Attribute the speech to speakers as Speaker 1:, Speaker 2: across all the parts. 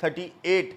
Speaker 1: 38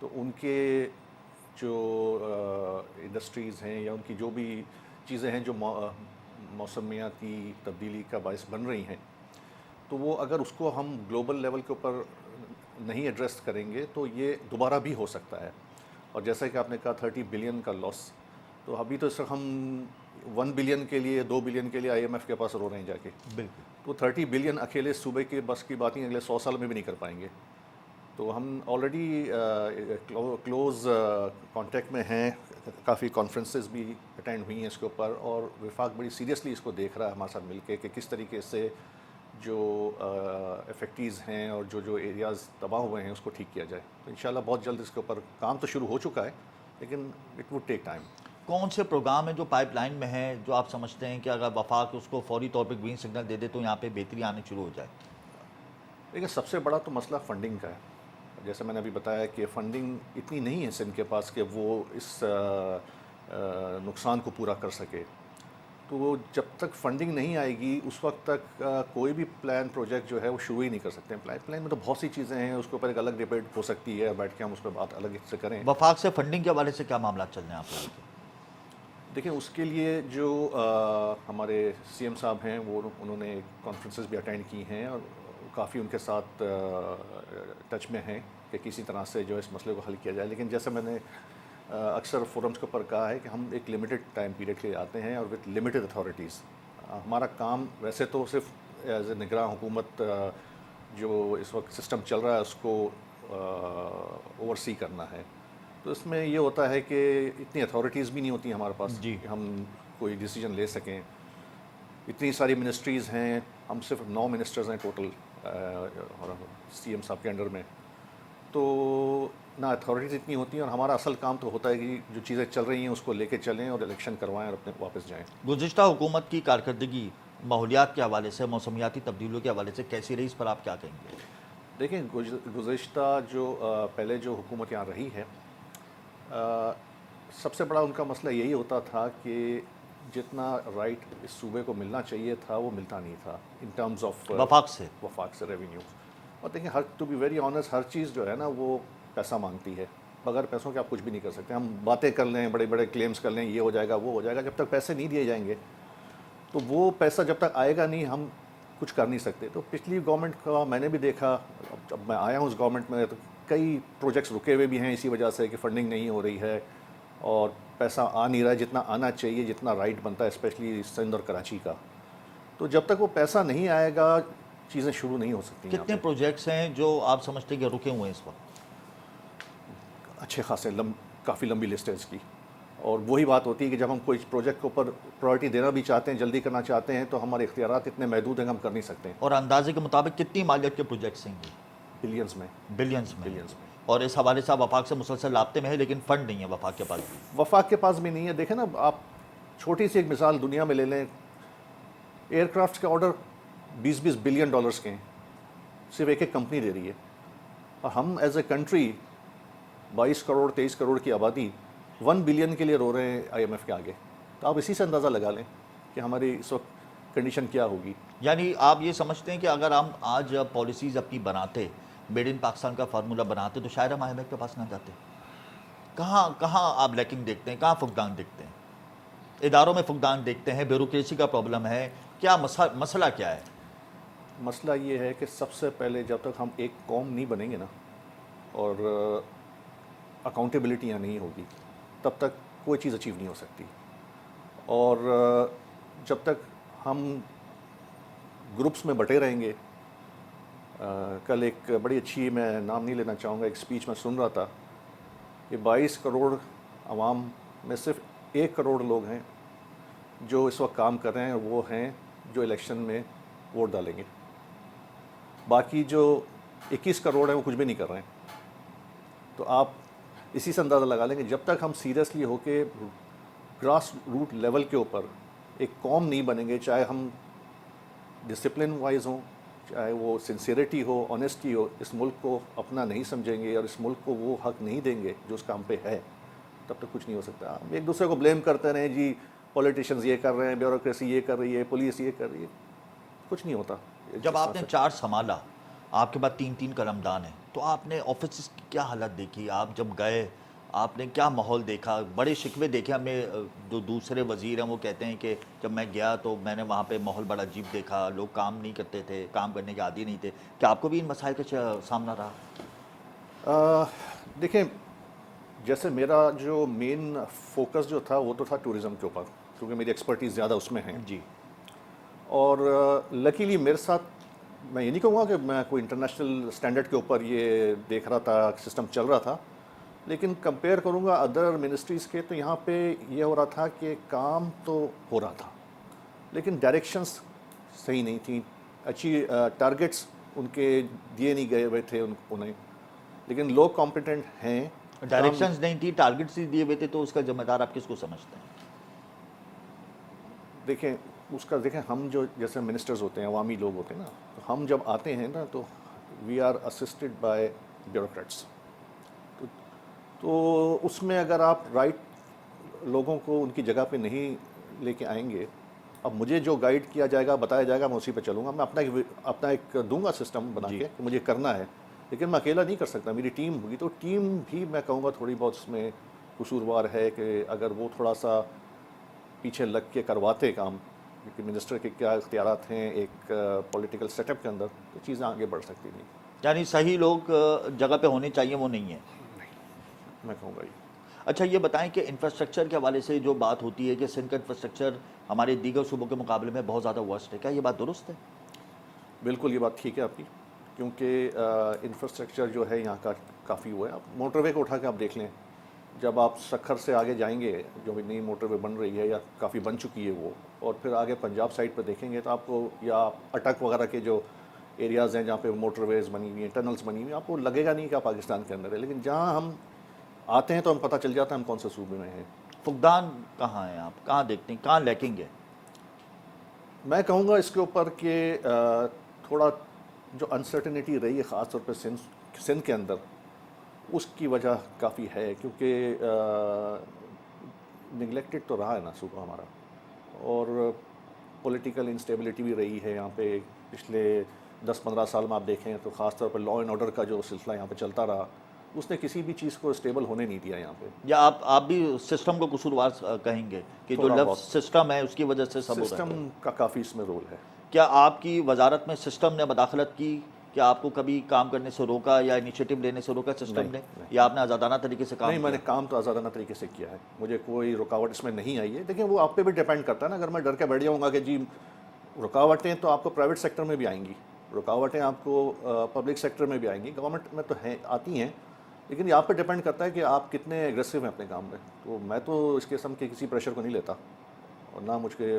Speaker 2: تو ان کے جو انڈسٹریز ہیں یا ان کی جو بھی چیزیں ہیں جو موسمیاتی تبدیلی کا باعث بن رہی ہیں، تو وہ اگر اس کو ہم گلوبل لیول کے اوپر نہیں ایڈریس کریں گے تو یہ دوبارہ بھی ہو سکتا ہے. اور جیسا کہ آپ نے کہا 30 بلین کا لاس، تو ابھی تو اس وقت ہم 1 بلین کے لیے 2 بلین کے لیے IMF کے پاس رو رہے ہیں جا کے.
Speaker 1: بالکل.
Speaker 2: تو 30 بلین اکیلے صوبے کے بس کی بات نہیں، اگلے 100 سال میں بھی نہیں کر پائیں گے. تو ہم آلریڈی کلوز کانٹیکٹ میں ہیں، کافی کانفرنسز بھی اٹینڈ ہوئی ہیں اس کے اوپر، اور وفاق بڑی سیریسلی اس کو دیکھ رہا ہے ہمارے ساتھ مل کے کہ کس طریقے سے جو افیکٹیز ہیں اور جو ایریاز تباہ ہوئے ہیں اس کو ٹھیک کیا جائے. تو انشاءاللہ بہت جلد اس کے اوپر کام تو شروع ہو چکا ہے، لیکن اٹ وڈ ٹیک ٹائم.
Speaker 1: کون سے پروگرام ہیں جو پائپ لائن میں ہیں جو آپ سمجھتے ہیں کہ اگر وفاق اس کو فوری طور پہ گرین سگنل دے دے تو یہاں پہ بہتری آنے شروع ہو جائے؟
Speaker 2: دیکھیں، سب سے بڑا تو مسئلہ فنڈنگ کا ہے. جیسے میں نے ابھی بتایا کہ فنڈنگ اتنی نہیں ہے سندھ کے پاس کہ وہ اس نقصان کو پورا کر سکے. تو وہ جب تک فنڈنگ نہیں آئے گی اس وقت تک کوئی بھی پلان پروجیکٹ جو ہے وہ شروع ہی نہیں کر سکتے ہیں. پلان میں تو بہت سی چیزیں ہیں، اس کے اوپر ایک الگ ڈبیٹ ہو سکتی ہے، بیٹھ کے ہم اس پہ بات الگ سے کریں.
Speaker 1: وفاق سے فنڈنگ کے حوالے سے کیا معاملات چل رہے ہیں آپ لوگوں کے؟
Speaker 2: دیکھیں، اس کے لیے جو ہمارے CM صاحب ہیں وہ انہوں نے کانفرنسز بھی اٹینڈ کی ہیں اور کافی ان کے ساتھ ٹچ میں ہیں کہ کسی طرح سے جو اس مسئلے کو حل کیا جائے. لیکن جیسے میں نے اکثر فورمز کے اوپر کہا ہے کہ ہم ایک لمیٹڈ ٹائم پیریڈ کے لیے آتے ہیں اور وتھ لمیٹڈ اتھارٹیز. ہمارا کام ویسے تو صرف ایز اے نگراں حکومت جو اس وقت سسٹم چل رہا ہے اس کو اوور سی کرنا ہے. تو اس میں یہ ہوتا ہے کہ اتنی اتھارٹیز بھی نہیں ہوتی ہمارے پاس
Speaker 1: جی.
Speaker 2: کہ ہم کوئی ڈیسیجن لے سکیں. اتنی ساری منسٹریز ہیں، ہم صرف 9 منسٹرز ہیں ٹوٹل CM صاحب کے انڈر میں. تو نہ اتھارٹیز اتنی ہوتی ہیں، اور ہمارا اصل کام تو ہوتا ہے کہ جو چیزیں چل رہی ہیں اس کو لے کے چلیں اور الیکشن کروائیں اور اپنے واپس جائیں.
Speaker 1: گزشتہ حکومت کی کارکردگی ماحولیات کے حوالے سے، موسمیاتی تبدیلیوں کے حوالے سے کیسی رہی، اس پر آپ کیا کہیں گے؟
Speaker 2: دیکھیں، گزشتہ جو پہلے جو حکومت یہاں رہی ہے، سب سے بڑا ان کا مسئلہ یہی ہوتا تھا کہ جتنا رائٹ اس صوبے کو ملنا چاہیے تھا وہ ملتا نہیں تھا ان ٹرمز آف
Speaker 1: وفاق سے
Speaker 2: ریونیو. اور دیکھیں، ٹو بی ویری آنیسٹ، ہر چیز جو ہے نا وہ پیسہ مانگتی ہے. بغیر پیسوں کے آپ کچھ بھی نہیں کر سکتے. ہم باتیں کر لیں، بڑے بڑے کلیمز کر لیں، یہ ہو جائے گا وہ ہو جائے گا، جب تک پیسے نہیں دیے جائیں گے تو وہ پیسہ جب تک آئے گا نہیں ہم کچھ کر نہیں سکتے. تو پچھلی گورنمنٹ کا میں نے بھی دیکھا، اب میں آیا ہوں اس گورنمنٹ میں، تو کئی پروجیکٹس رکے ہوئے بھی ہیں اسی وجہ سے کہ فنڈنگ نہیں ہو رہی ہے اور پیسہ آ نہیں رہا ہے جتنا آنا چاہیے، جتنا رائٹ بنتا ہے اسپیشلی سندھ اور کراچی کا. تو جب تک وہ پیسہ نہیں آئے گا چیزیں شروع نہیں ہو سکتی.
Speaker 1: کتنے پروجیکٹس ہیں جو آپ سمجھتے ہیں کہ رکے ہوئے ہیں اس وقت؟
Speaker 2: اچھے خاصے کافی لمبی لسٹ ہے اس کی. اور وہی بات ہوتی ہے کہ جب ہم کوئی پروجیکٹ کے اوپر پرائرٹی دینا بھی چاہتے ہیں، جلدی کرنا چاہتے ہیں، تو ہمارے اختیارات اتنے محدود ہیں کہ ہم کر نہیں سکتے.
Speaker 1: اور اندازے کے مطابق کتنی مالیت کے پروجیکٹس ہیں یہ؟
Speaker 2: بلینز میں.
Speaker 1: بلینز میں. اور اس حوالے سے آپ وفاق سے مسلسل رابطے میں ہے، لیکن فنڈ نہیں ہے وفاق کے پاس بھی.
Speaker 2: وفاق کے پاس بھی نہیں ہے. دیکھیں نا، آپ چھوٹی سی ایک مثال دنیا میں لے لیں، ایئر کرافٹس کا آرڈر 20 بلین ڈالرز کے ہیں، صرف ایک کمپنی دے رہی ہے. اور ہم as a country 22 crore 23 crore کی آبادی 1 بلین کے لیے رو رہے ہیں IMF کے آگے. تو آپ اسی سے اندازہ لگا لیں کہ ہماری اس وقت کنڈیشن کیا ہوگی.
Speaker 1: یعنی آپ یہ سمجھتے ہیں کہ اگر ہم آج پالیسیز اپنی بناتے، میڈ ان پاکستان کا فارمولہ بناتے، تو شاید ہم IMF کے پاس نہ جاتے. کہاں آپ لیکنگ دیکھتے ہیں، کہاں فقدان دیکھتے ہیں؟ اداروں میں فقدان دیکھتے ہیں، بیوروکریسی کا پرابلم ہے، کیا مسئلہ کیا ہے؟
Speaker 2: مسئلہ یہ ہے کہ سب سے پہلے جب تک ہم ایک قوم نہیں بنیں گے نا، اور اکاؤنٹیبلٹی یہاں نہیں ہوگی، تب تک کوئی چیز اچیو نہیں ہو سکتی. اور جب تک ہم گروپس میں بٹے رہیں گے، کل ایک بڑی اچھی، میں نام نہیں لینا چاہوں گا، ایک سپیچ میں سن رہا تھا کہ 22 کروڑ عوام میں صرف 1 کروڑ لوگ ہیں جو اس وقت کام کر رہے ہیں، وہ ہیں جو الیکشن میں ووٹ ڈالیں گے. باقی جو 21 کروڑ ہیں وہ کچھ بھی نہیں کر رہے ہیں. تو آپ اسی سے اندازہ لگا لیں کہ جب تک ہم سیریسلی ہو کے گراس روٹ لیول کے اوپر ایک قوم نہیں بنیں گے، چاہے ہم ڈسپلن وائز ہوں، چاہے وہ سنسیئرٹی ہو، آنیسٹی ہو، اس ملک کو اپنا نہیں سمجھیں گے اور اس ملک کو وہ حق نہیں دیں گے جو اس کا ہم پہ ہے، تب تک کچھ نہیں ہو سکتا. ہم ایک دوسرے کو بلیم کرتے رہیں، جی پولیٹیشنز یہ کر رہے ہیں، بیوروکریسی یہ کر رہی ہے، پولیس یہ کر رہی ہے، کچھ نہیں ہوتا.
Speaker 1: جب آپ نے چارج سنبھالا آپ کے بعد 3 قلمدان ہیں، تو آپ نے آفسز کی کیا حالت دیکھی؟ آپ جب گئے آپ نے کیا ماحول دیکھا؟ بڑے شکوے دیکھے ہمیں، جو دوسرے وزیر ہیں وہ کہتے ہیں کہ جب میں گیا تو میں نے وہاں پہ ماحول بڑا عجیب دیکھا، لوگ کام نہیں کرتے تھے، کام کرنے کے عادی نہیں تھے. کیا آپ کو بھی ان مسائل کا سامنا رہا؟
Speaker 2: دیکھیں، جیسے میرا جو مین فوکس جو تھا وہ تو تھا ٹورزم کے اوپر، کیونکہ میری ایکسپرٹیز زیادہ اس میں ہیں.
Speaker 1: جی.
Speaker 2: اور لکیلی میرے ساتھ، میں یہ نہیں کہوں گا کہ میں کوئی انٹرنیشنل اسٹینڈرڈ کے اوپر یہ دیکھ رہا تھا، سسٹم چل رہا تھا، لیکن کمپیئر کروں گا ادر منسٹریز کے تو یہاں پہ یہ ہو رہا تھا کہ کام تو ہو رہا تھا لیکن ڈائریکشنز صحیح نہیں تھیں. اچھی ٹارگیٹس ان کے دیے نہیں گئے ہوئے تھے انہیں، لیکن لوگ کمپیٹنٹ ہیں.
Speaker 1: ڈائریکشنز نہیں تھی، ٹارگٹس ہی دیے ہوئے تھے، تو اس کا ذمہ دار آپ کس کو سمجھتے ہیں؟
Speaker 2: دیکھیں ہم جو جیسے منسٹرز ہوتے ہیں، عوامی لوگ ہوتے ہیں نا، تو ہم جب آتے ہیں نا تو we are assisted by bureaucrats. تو اس میں اگر آپ رائٹ لوگوں کو ان کی جگہ پہ نہیں لے کے آئیں گے، اب مجھے جو گائیڈ کیا جائے گا، بتایا جائے گا، میں اسی پہ چلوں گا. میں اپنا ایک دوں گا سسٹم بنا
Speaker 1: جی.
Speaker 2: کے کہ مجھے کرنا ہے، لیکن میں اکیلا نہیں کر سکتا، میری ٹیم ہوگی. تو ٹیم بھی میں کہوں گا تھوڑی بہت اس میں قصوروار ہے، کہ اگر وہ تھوڑا سا پیچھے لگ کے کرواتے کام، کیونکہ منسٹر کے کیا اختیارات ہیں ایک پولیٹیکل سیٹ اپ کے اندر، تو چیزیں آگے بڑھ سکتی نہیں.
Speaker 1: یعنی صحیح لوگ جگہ پہ ہونے چاہیے، وہ نہیں ہیں.
Speaker 2: میں کہوں گا یہ
Speaker 1: اچھا یہ بتائیں کہ انفراسٹرکچر کے حوالے سے جو بات ہوتی ہے کہ سندھ کا انفراسٹرکچر ہمارے دیگر صوبوں کے مقابلے میں بہت زیادہ ورسٹ ہے، کیا یہ بات درست ہے؟
Speaker 2: بالکل یہ بات ٹھیک ہے آپ کی، کیونکہ انفراسٹرکچر جو ہے یہاں کا کافی وہ ہے. آپ موٹر وے کو اٹھا کے آپ دیکھ لیں، جب آپ سکھر سے آگے جائیں گے، جو بھی نئی موٹر وے بن رہی ہے یا کافی بن چکی ہے وہ، اور پھر آگے پنجاب سائڈ پہ دیکھیں گے تو آپ کو، یا اٹک وغیرہ کے جو ایریاز ہیں جہاں پہ موٹر ویز بنی ہوئی ہیں، ٹنلز بنی ہوئی ہیں، آپ کو لگے گا نہیں کہ آپ پاکستان کے اندر ہے. لیکن جہاں ہم آتے ہیں تو ہم پتہ چل جاتا ہے ہم کون سے صوبے میں ہیں.
Speaker 1: فقدان کہاں ہیں؟ آپ کہاں دیکھتے ہیں کہاں لیکنگ ہے؟
Speaker 2: میں کہوں گا اس کے اوپر کہ تھوڑا جو انسرٹنٹی رہی ہے خاص طور پہ سندھ کے اندر، اس کی وجہ کافی ہے، کیونکہ نگلیکٹڈ تو رہا ہے نا صوبہ ہمارا، اور پولیٹیکل انسٹیبلٹی بھی رہی ہے یہاں پہ. پچھلے 10-15 سال میں آپ دیکھیں تو خاص طور پہ لا اینڈ آرڈر کا جو سلسلہ یہاں پہ چلتا رہا، اس نے کسی بھی چیز کو اسٹیبل ہونے نہیں دیا یہاں پہ.
Speaker 1: یا آپ بھی سسٹم کو قصوروار کہیں گے کہ جو
Speaker 2: تھوڑا
Speaker 1: لفظ
Speaker 2: بہت
Speaker 1: سسٹم ہے اس کی وجہ سے سب ہو رہا ہے؟
Speaker 2: سسٹم کا کافی اس میں رول ہے.
Speaker 1: کیا آپ کی وزارت میں سسٹم نے مداخلت کی؟ کیا آپ کو کبھی کام کرنے سے روکا یا انیشیٹو لینے سے روکا سسٹم
Speaker 2: نہیں
Speaker 1: نے،
Speaker 2: نہیں
Speaker 1: یا آپ نے آزادانہ طریقے سے کام
Speaker 2: نہیں، میں
Speaker 1: کیا؟
Speaker 2: نے کام تو آزادانہ طریقے سے کیا ہے، مجھے کوئی رکاوٹ اس میں نہیں آئی ہے. دیکھیں وہ آپ پہ بھی ڈیپینڈ کرتا ہے نا. اگر میں ڈر کے بیٹھ جاؤں گا کہ جی رکاوٹیں تو آپ کو پرائیویٹ سیکٹر میں بھی آئیں گی، رکاوٹیں آپ کو پبلک سیکٹر میں بھی آئیں گی، گورنمنٹ میں تو ہیں، آتی ہیں، لیکن یہ آپ پہ ڈیپینڈ کرتا ہے کہ آپ کتنے ایگریسو ہیں اپنے کام میں. تو میں تو اس قسم کے کسی پریشر کو نہیں لیتا، اور نہ مجھ کے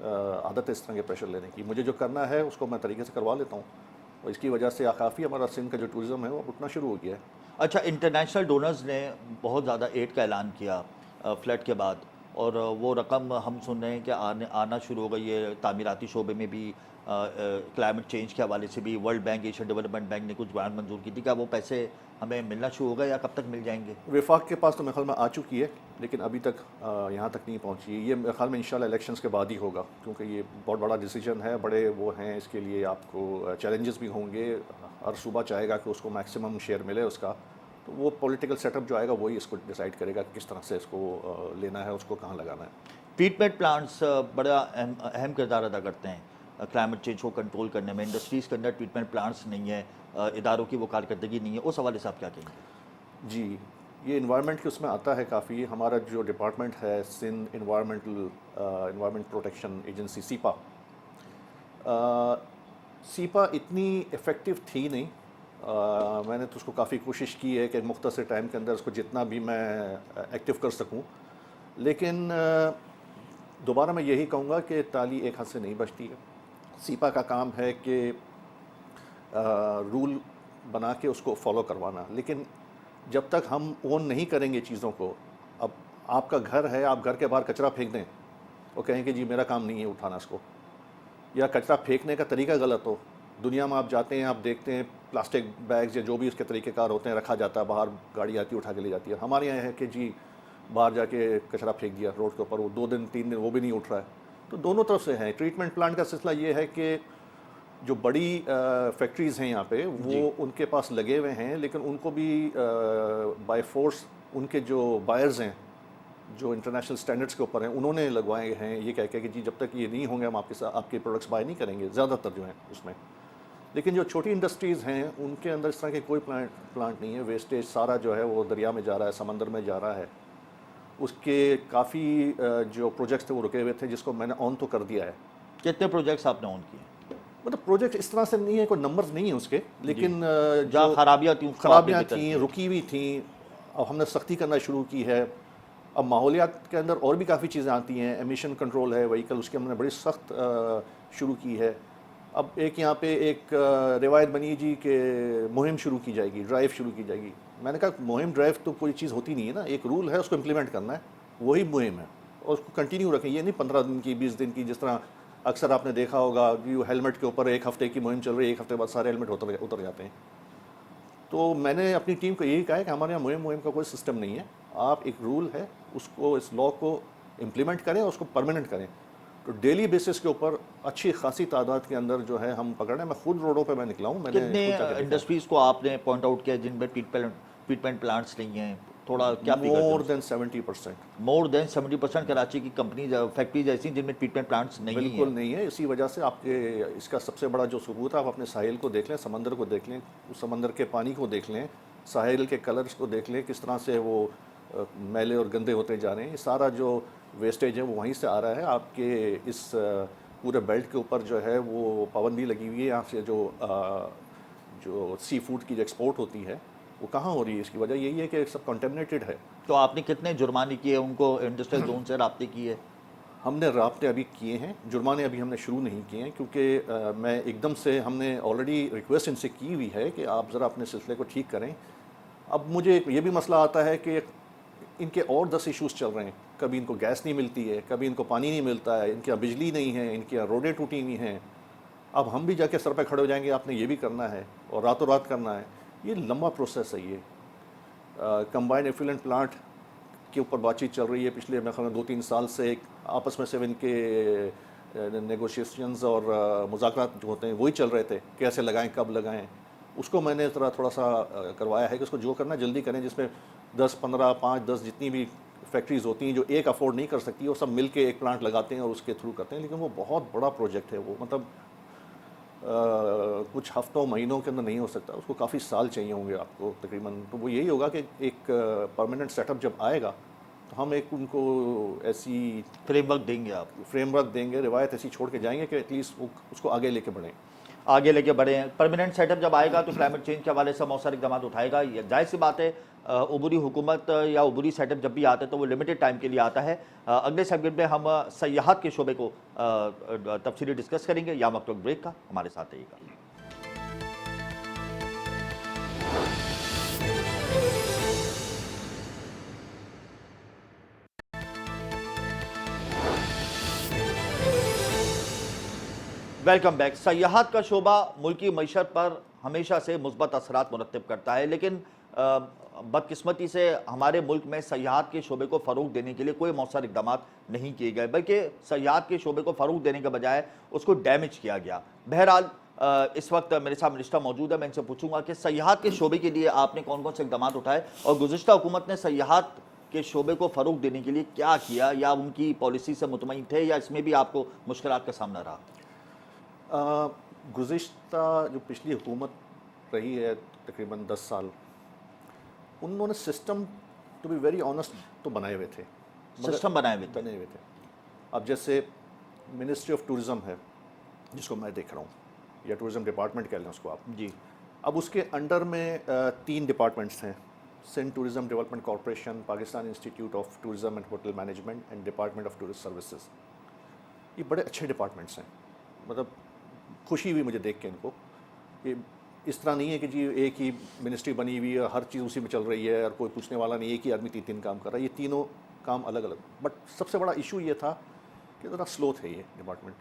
Speaker 2: عادت ہے اس طرح کے پریشر لینے کی. مجھے جو کرنا ہے اس کو میں طریقے سے کروا لیتا ہوں، اور اس کی وجہ سے کافی ہمارا سندھ کا جو ٹورزم ہے وہ اٹھنا شروع ہو گیا ہے.
Speaker 1: اچھا انٹرنیشنل ڈونرز نے بہت زیادہ ایڈ کا اعلان کیا فلڈ کے بعد، اور وہ رقم ہم سن رہے ہیں کہ آنا شروع ہو گئی ہے. تعمیراتی شعبے میں بھی، کلائمیٹ چینج کے حوالے سے بھی world bank, Asian development bank نے کچھ گرانٹ منظور کی تھی. کیا وہ پیسے ہمیں ملنا شروع ہو گئے یا کب تک مل جائیں گے؟
Speaker 2: وفاق کے پاس تو میرے خیال میں آ چکی ہے، لیکن ابھی تک یہاں تک نہیں پہنچی. یہ میرے خیال میں انشاءاللہ الیکشنز کے بعد ہی ہوگا، کیونکہ یہ بہت بڑا ڈیسیجن ہے، بڑے وہ ہیں. اس کے لیے آپ کو چیلنجز بھی ہوں گے، ہر صوبہ چاہے گا کہ اس کو میکسیمم شیئر ملے اس کا. تو وہ پولیٹیکل سیٹ اپ جو آئے گا وہی اس کو ڈیسائیڈ کرے گا کہ کس طرح سے اس کو لینا ہے، اس کو کہاں لگانا ہے.
Speaker 1: ٹریٹمنٹ پلانٹس بڑا اہم کردار ادا کرتے ہیں کلائمیٹ چینج کو کنٹرول کرنے میں. انڈسٹریز کے اندر ٹریٹمنٹ پلانٹس نہیں ہیں، اداروں کی وہ کارکردگی نہیں ہے. اس حوالے سے آپ کیا کہیں گے؟
Speaker 2: جی، یہ انوائرمنٹ کے اس میں آتا ہے کافی. ہمارا جو ڈپارٹمنٹ ہے سندھ انوائرمنٹ پروٹیکشن ایجنسی سیپا اتنی افیکٹو تھی نہیں. میں نے تو اس کو کافی کوشش کی ہے کہ مختصر ٹائم کے اندر اس کو جتنا بھی میں ایکٹیو کر سکوں، لیکن دوبارہ میں یہی کہوں گا کہ تالی ایک ہاتھ سے نہیں بجتی ہے. سیپا کا کام ہے کہ رول بنا کے اس کو فالو کروانا، لیکن جب تک ہم اون نہیں کریں گے چیزوں کو. اب آپ کا گھر ہے، آپ گھر کے باہر کچرا پھینک دیں اور کہیں کہ جی میرا کام نہیں ہے اٹھانا اس کو، یا کچرا پھینکنے کا طریقہ غلط ہو. دنیا میں آپ جاتے ہیں، آپ دیکھتے ہیں پلاسٹک بیگز یا جو بھی اس کے طریقہ کار ہوتے ہیں رکھا جاتا ہے، باہر گاڑی آتی ہے اٹھا کے لے جاتی ہے. ہمارے یہاں ہے کہ جی باہر جا کے کچرا پھینک دیا روڈ کے اوپر، وہ 2 دن 3 دن وہ بھی نہیں اٹھ رہا ہے. تو دونوں طرف سے ہیں. ٹریٹمنٹ پلانٹ کا سلسلہ یہ ہے کہ جو بڑی فیکٹریز ہیں یہاں پہ وہ ان کے پاس لگے ہوئے ہیں، لیکن ان کو بھی بائی فورس ان کے جو بائرز ہیں جو انٹرنیشنل سٹینڈرڈس کے اوپر ہیں انہوں نے لگوائے ہیں، یہ کہہ کے کہ جی جب تک یہ نہیں ہوں گے ہم آپ کے ساتھ آپ کے پروڈکٹس بائی نہیں کریں گے، زیادہ تر جو ہیں اس میں. لیکن جو چھوٹی انڈسٹریز ہیں ان کے اندر اس طرح کے کوئی پلانٹ نہیں ہے. ویسٹیج سارا جو ہے وہ دریا میں جا رہا ہے، سمندر میں جا رہا ہے. اس کے کافی جو پروجیکٹس تھے وہ رکے ہوئے تھے، جس کو میں نے آن تو کر دیا ہے.
Speaker 1: کتنے پروجیکٹس آپ نے آن کیے؟
Speaker 2: مطلب پروجیکٹ اس طرح سے نہیں ہے، کوئی نمبرز نہیں ہیں اس کے، لیکن
Speaker 1: جہاں
Speaker 2: جو
Speaker 1: خرابیاں تھیں
Speaker 2: خرابیاں تھیں، رکی ہوئی تھیں، اب ہم نے سختی کرنا شروع کی ہے. اب ماحولیات کے اندر اور بھی کافی چیزیں آتی ہیں، ایمیشن کنٹرول ہے وہیکل، اس کی ہم نے بڑی سخت شروع کی ہے. اب ایک یہاں پہ ایک روایت بنی جی کہ مہم شروع کی جائے گی، ڈرائیو شروع کی جائے گی. میں نے کہا مہم ڈرائیو تو کوئی چیز ہوتی نہیں ہے نا، ایک رول ہے اس کو امپلیمنٹ کرنا ہے، وہی مہم ہے، اور اس کو کنٹینیو رکھیں. یہ نہیں 15 دن کی 20 دن کی، جس طرح اکثر آپ نے دیکھا ہوگا کہ ہیلمٹ کے اوپر ایک ہفتے کی مہم چل رہی ہے، ایک ہفتے بعد سارے ہیلمٹ اتر جاتے ہیں. تو میں نے اپنی ٹیم کو یہی کہا ہے کہ ہمارے یہاں مہم کا کوئی سسٹم نہیں ہے. آپ ایک رول ہے اس کو، اس لا کو امپلیمنٹ کریں اور اس کو پرماننٹ کریں. تو ڈیلی بیسس کے اوپر اچھی خاصی تعداد کے اندر جو ہے ہم پکڑ رہے ہیں. میں خود روڈوں پہ میں نکلا ہوں، میں نے
Speaker 1: کتنے
Speaker 2: خود جا کے دیکھا.
Speaker 1: انڈسٹریز کو آپ نے پوائنٹ آؤٹ کیا جن میں ٹریٹمنٹ پلانٹس نہیں ہیں؟ تھوڑا کیا
Speaker 2: مور دین 70%.
Speaker 1: مور دین 70% کراچی کی کمپنیز فیکٹریز ایسی ہیں جن میں ٹریٹمنٹ پلانٹس نہیں ہیں.
Speaker 2: بالکل نہیں ہے. اسی وجہ سے آپ کے اس کا سب سے بڑا جو ثبوت ہے، آپ اپنے ساحل کو دیکھ لیں، سمندر کو دیکھ لیں، اس سمندر کے پانی کو دیکھ لیں، ساحل کے کلرز کو دیکھ لیں، کس طرح سے وہ میلے اور گندے ہوتے جا رہے ہیں. یہ سارا جو ویسٹیج ہے وہ وہیں سے آ رہا ہے. آپ کے اس پورے بیلٹ کے اوپر جو ہے وہ پابندی لگی ہوئی ہے. یہاں سے جو سی فوڈ کی جو ایکسپورٹ ہوتی ہے وہ کہاں ہو رہی ہے؟ اس کی وجہ یہی ہے کہ سب کنٹیمنیٹڈ ہے.
Speaker 1: تو آپ نے کتنے جرمانے کیے ان کو، انڈسٹریل زون سے رابطے کیے؟
Speaker 2: ہم نے رابطے ابھی کیے ہیں، جرمانے ابھی ہم نے شروع نہیں کیے ہیں، کیونکہ میں ایک دم سے ہم نے آلریڈی ریکویسٹ ان سے کی ہوئی ہے کہ آپ ذرا اپنے سلسلے کو ٹھیک کریں. اب مجھے یہ بھی مسئلہ آتا ہے کہ ان کے اور 10 ایشوز چل رہے ہیں. کبھی ان کو گیس نہیں ملتی ہے، کبھی ان کو پانی نہیں ملتا ہے، ان کے یہاں بجلی نہیں ہے، ان کے یہاں روڈیں ٹوٹی ہوئی ہیں. اب ہم بھی جا کے سر پہ کھڑے ہو جائیں گے آپ نے یہ بھی کرنا ہے اور راتوں رات کرنا ہے. یہ لمبا پروسیس ہے. یہ کمبائنڈ ایفلوئنٹ پلانٹ کے اوپر بات چیت چل رہی ہے پچھلے میں 2-3 سال سے. ایک آپس میں سے ان کے نیگوشیشنز اور مذاکرات جو ہوتے ہیں وہی چل رہے تھے، کیسے لگائیں، کب لگائیں. اس کو میں نے تھوڑا سا کروایا ہے کہ اس کو جو کرنا جلدی کریں، جس میں 10 15 5 10 جتنی بھی فیکٹریز ہوتی ہیں جو ایک افورڈ نہیں کر سکتی، وہ سب مل کے ایک پلانٹ لگاتے ہیں اور اس کے تھرو کرتے ہیں. لیکن وہ بہت بڑا پروجیکٹ ہے. وہ مطلب کچھ ہفتوں مہینوں کے اندر نہیں ہو سکتا، اس کو کافی سال چاہیے ہوں گے آپ کو تقریباً. تو وہ یہی ہوگا کہ ایک پرماننٹ سیٹ اپ جب آئے گا تو ہم ایک ان کو ایسی
Speaker 1: فریم ورک دیں گے، آپ
Speaker 2: فریم ورک دیں گے، روایت ایسی چھوڑ کے جائیں گے کہ ایٹ لیسٹ اس کو آگے لے کے بڑھیں.
Speaker 1: آگے لے کے بڑھے ہیں. پرماننٹ سیٹ اپ جب آئے گا تو کلائمیٹ چینج کے حوالے سے مؤثر اقدامات اٹھائے گا. یہ ظاہر سی بات ہے، عبوری حکومت یا عبوری سیٹ اپ جب بھی آتا ہے تو وہ لمیٹڈ ٹائم کے لیے آتا ہے. اگلے سیگمنٹ میں ہم سیاحت کے شعبے کو تفصیلی ڈسکس کریں گے. یا وقت بریک کا ہمارے ساتھ رہیے گا. Welcome back. سیاحت کا شعبہ ملکی معیشت پر ہمیشہ سے مثبت اثرات مرتب کرتا ہے، لیکن بدقسمتی سے ہمارے ملک میں سیاحت کے شعبے کو فروغ دینے کے لیے کوئی مؤثر اقدامات نہیں کیے گئے، بلکہ سیاحت کے شعبے کو فروغ دینے کے بجائے اس کو ڈیمیج کیا گیا. بہرحال اس وقت میرے ساتھ منسٹر موجود ہے. میں ان سے پوچھوں گا کہ سیاحت کے شعبے کے لیے آپ نے کون کون سے اقدامات اٹھائے اور گزشتہ حکومت نے سیاحت کے شعبے کو فروغ دینے کے لیے کیا کیا، یا ان کی پالیسی سے مطمئن تھے یا اس میں بھی آپ کو مشکلات کا سامنا رہا؟
Speaker 2: گزشتہ جو پچھلی حکومت رہی ہے تقریباً 10 سال، انہوں نے system to be very honest تو بنائے ہوئے تھے.
Speaker 1: سسٹم بنائے ہوئے تھے.
Speaker 2: اب جیسے منسٹری آف ٹورزم ہے جس کو میں دیکھ رہا ہوں، یا ٹورزم ڈپارٹمنٹ کہہ لیں اس کو آپ.
Speaker 1: جی.
Speaker 2: اب اس کے انڈر میں 3 ڈپارٹمنٹس ہیں: Sindh tourism development corporation, Pakistan institute of tourism and hotel management and department of tourist services. یہ بڑے اچھے ڈپارٹمنٹس ہیں. مطلب خوشی ہوئی مجھے دیکھ کے ان کو. کہ اس طرح نہیں ہے کہ جی ایک ہی منسٹری بنی ہوئی ہے، ہر چیز اسی میں چل رہی ہے اور کوئی پوچھنے والا نہیں، ایک ہی آدمی 3 کام کر رہا ہے. یہ تینوں کام الگ الگ. بٹ سب سے بڑا ایشو یہ تھا کہ ذرا سلو تھے یہ ڈپارٹمنٹ.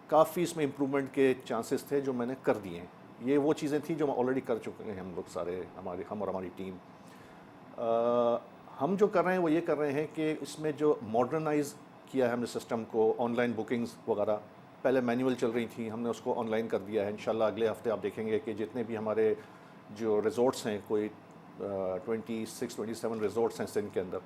Speaker 2: کافی اس میں امپرومنٹ کے چانسز تھے جو میں نے کر دیے ہیں. یہ وہ چیزیں تھیں جو آلریڈی کر چکے ہیں ہم لوگ سارے، ہم اور ہماری ٹیم. ہم جو کر رہے ہیں وہ یہ کر رہے ہیں کہ اس میں جو ماڈرنائز کیا ہے ہم نے سسٹم کو، آن لائن بکنگز وغیرہ پہلے مینول چل رہی تھیں، ہم نے اس کو آن لائن کر دیا ہے. انشاءاللہ اگلے ہفتے آپ دیکھیں گے کہ جتنے بھی ہمارے جو ریزورٹس ہیں، کوئی 26-27 ریزورٹس ہیں سندھ کے اندر،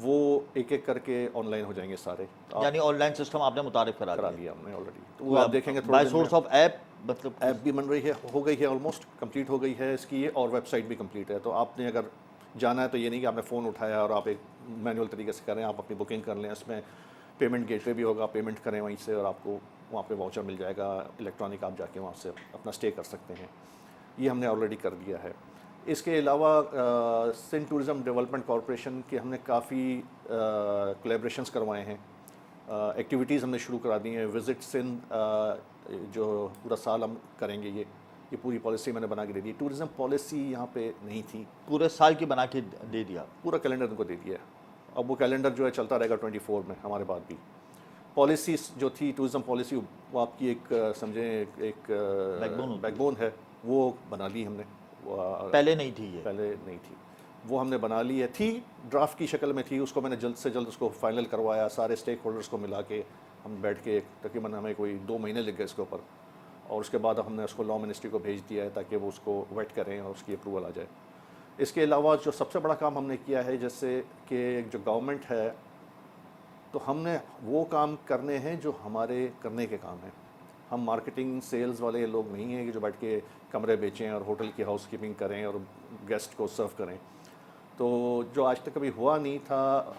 Speaker 2: وہ ایک ایک کر کے آن لائن ہو جائیں گے سارے.
Speaker 1: یعنی آن لائن سسٹم آپ نے متعارف کرا
Speaker 2: کرا
Speaker 1: دیا
Speaker 2: دیا ہم نے آلریڈی. تو وہ آپ دیکھیں گے تھوڑے
Speaker 1: بائی
Speaker 2: دن میں.
Speaker 1: سورس آف ایپ مطلب
Speaker 2: ایپ بھی بن رہی ہے، ہو گئی ہے، آلموسٹ کمپلیٹ ہو گئی ہے اس کی، اور ویب سائٹ بھی کمپلیٹ ہے. تو آپ نے اگر جانا ہے تو یہ نہیں کہ آپ نے فون اٹھایا اور آپ ایک مینول طریقے سے کریں، آپ اپنی بکنگ کر لیں. اس میں پیمنٹ گیٹ وے بھی ہوگا، پیمنٹ کریں وہیں سے اور آپ کو وہاں پہ واؤچر مل جائے گا الیکٹرانک، آپ جا کے وہاں سے اپنا سٹے کر سکتے ہیں. یہ ہم نے آلریڈی کر دیا ہے. اس کے علاوہ سندھ ٹورزم ڈیولپمنٹ کارپوریشن کے ہم نے کافی کولیبریشنس کروائے ہیں، ایکٹیویٹیز ہم نے شروع کرا دی ہیں. وزٹ سندھ جو پورا سال ہم کریں گے، یہ پوری پالیسی میں نے بنا کے دے دی. ٹورزم پالیسی یہاں پہ نہیں تھی،
Speaker 1: پورے سال کی بنا کے دے دیا.
Speaker 2: پورا کیلنڈر ان کو دے دیا ہے. اب وہ کیلنڈر جو ہے چلتا رہے گا 24 میں ہمارے بعد بھی. پالیسی جو تھی ٹورزم پالیسی، وہ آپ کی ایک سمجھیں ایک بیک بون ہے، وہ بنا لی ہم نے.
Speaker 1: پہلے نہیں تھی، یہ
Speaker 2: پہلے نہیں تھی، وہ ہم نے بنا لی ہے. تھی ڈرافٹ کی شکل میں تھی، اس کو میں نے جلد سے جلد اس کو فائنل کروایا. سارے اسٹیک ہولڈرس کو ملا کے ہم بیٹھ کے تقریباً ہمیں کوئی 2 مہینے لگ گئے اس کے اوپر. اور اس کے بعد ہم نے اس کو لا منسٹری کو بھیج دیا ہے تاکہ وہ اس کو ویٹ کریں اور اس کی اپروول آ جائے. اس کے علاوہ جو سب سے بڑا کام ہم نے کیا ہے، جیسے کہ جو گورنمنٹ ہے، تو ہم نے وہ کام کرنے ہیں جو ہمارے کرنے کے کام ہیں. ہم مارکیٹنگ سیلز والے لوگ نہیں ہیں کہ جو بیٹھ کے کمرے بیچیں اور ہوٹل کی ہاؤس کیپنگ کریں اور گیسٹ کو سرو کریں. تو جو آج تک کبھی ہوا نہیں تھا،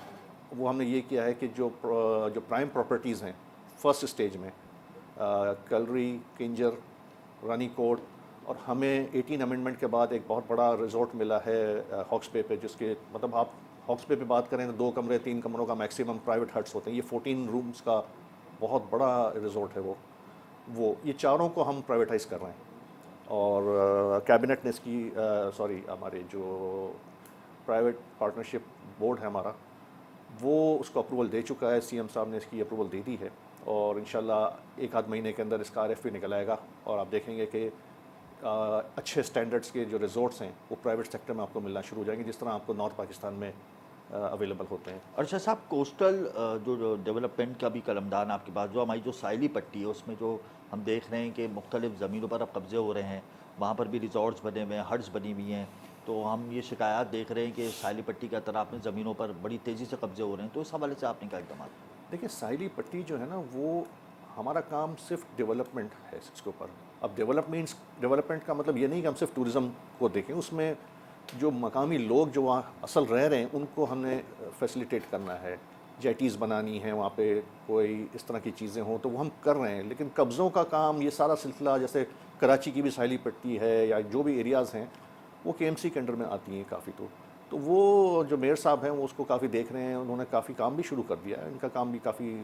Speaker 2: وہ ہم نے یہ کیا ہے کہ جو پرائم پراپرٹیز ہیں فرسٹ اسٹیج میں، کلری، کنجر، رانی کوٹ، اور ہمیں 18 امینڈمنٹ کے بعد ایک بہت بڑا ریزورٹ ملا ہے ہاکس بے پہ، جس کے مطلب آپ ہاکس بے پہ بات کریں تو 2 کمرے 3 کمروں کا میکسیمم پرائیویٹ ہٹس ہوتے ہیں. یہ 14 رومز کا بہت بڑا ریزورٹ ہے. وہ یہ چاروں کو ہم پرائیویٹائز کر رہے ہیں. اور کیبنٹ نے اس کی ہمارے جو پرائیویٹ پارٹنرشپ بورڈ ہے ہمارا، وہ اس کو اپروول دے چکا ہے. سی ایم صاحب نے اس کی اپروول دے دی ہے، اور انشاءاللہ 1-8 مہینے کے اندر اس کا RFP نکل آئے گا. اور آپ دیکھیں گے کہ اچھے سٹینڈرڈز کے جو ریزورٹس ہیں وہ پرائیویٹ سیکٹر میں آپ کو ملنا شروع ہو جائیں گے، جس طرح آپ کو نارتھ پاکستان میں اویلیبل ہوتے ہیں.
Speaker 1: ارشد صاحب، کوسٹل جو ڈیولپمنٹ کا بھی قلمدان آپ کے پاس، جو ہماری جو ساحلی پٹی ہے، اس میں جو ہم دیکھ رہے ہیں کہ مختلف زمینوں پر اب قبضے ہو رہے ہیں، وہاں پر بھی ریزورٹس بنے ہوئے ہیں، ہٹس بنی ہوئی ہیں. تو ہم یہ شکایات دیکھ رہے ہیں کہ ساحلی پٹی کے اطراف میں زمینوں پر بڑی تیزی سے قبضے ہو رہے ہیں. تو اس حوالے سے آپ نے کیا اقدامات کیے؟
Speaker 2: دیکھیں، ساحلی پٹی جو ہے نا، وہ ہمارا کام صرف ڈیولپمنٹ ہے اس کے اوپر. اب ڈیولپمنٹ کا مطلب یہ نہیں کہ ہم صرف ٹورزم کو دیکھیں، اس میں جو مقامی لوگ جو وہاں اصل رہ رہے ہیں ان کو ہم نے فیسیلیٹیٹ کرنا ہے. جیٹیز بنانی ہیں، وہاں پہ کوئی اس طرح کی چیزیں ہوں تو وہ ہم کر رہے ہیں. لیکن قبضوں کا کام، یہ سارا سلسلہ، جیسے کراچی کی بھی ساحلی پٹی ہے یا جو بھی ایریاز ہیں، وہ KMC کے انڈر میں آتی ہیں کافی. تو وہ جو میئر صاحب ہیں وہ اس کو کافی دیکھ رہے ہیں. انہوں نے کافی کام بھی شروع کر دیا ہے، ان کا کام بھی کافی